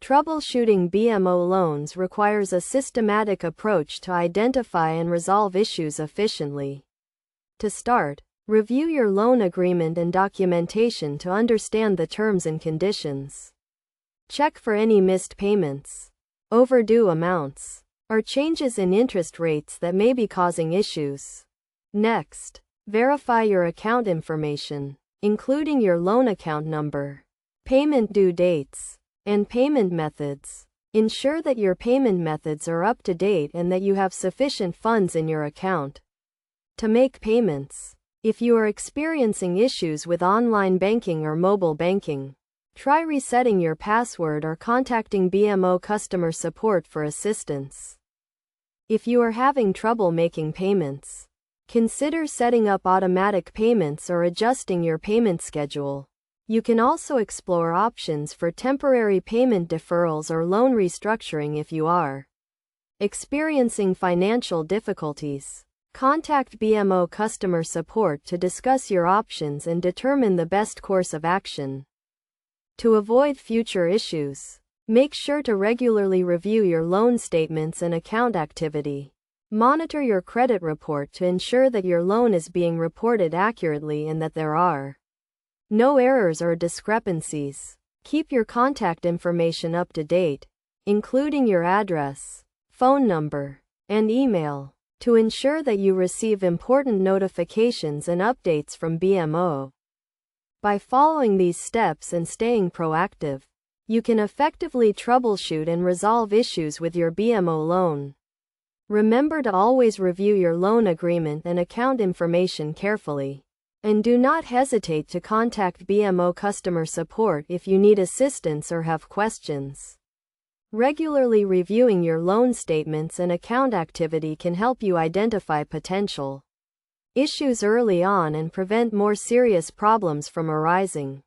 Troubleshooting BMO loans requires a systematic approach to identify and resolve issues efficiently. To start, review your loan agreement and documentation to understand the terms and conditions. Check for any missed payments, overdue amounts, or changes in interest rates that may be causing issues. Next, verify your account information, including your loan account number, payment due dates, and payment methods. Ensure that your payment methods are up to date and that you have sufficient funds in your account to make payments. If you are experiencing issues with online banking or mobile banking, try resetting your password or contacting BMO customer support for assistance. If you are having trouble making payments, consider setting up automatic payments or adjusting your payment schedule. You can also explore options for temporary payment deferrals or loan restructuring if you are experiencing financial difficulties. Contact BMO customer support to discuss your options and determine the best course of action. To avoid future issues, make sure to regularly review your loan statements and account activity. Monitor your credit report to ensure that your loan is being reported accurately and that there are no errors or discrepancies. Keep your contact information up to date, including your address, phone number, and email, to ensure that you receive important notifications and updates from BMO. By following these steps and staying proactive, you can effectively troubleshoot and resolve issues with your BMO loan. Remember to always review your loan agreement and account information carefully. And do not hesitate to contact BMO customer support if you need assistance or have questions. Regularly reviewing your loan statements and account activity can help you identify potential issues early on and prevent more serious problems from arising.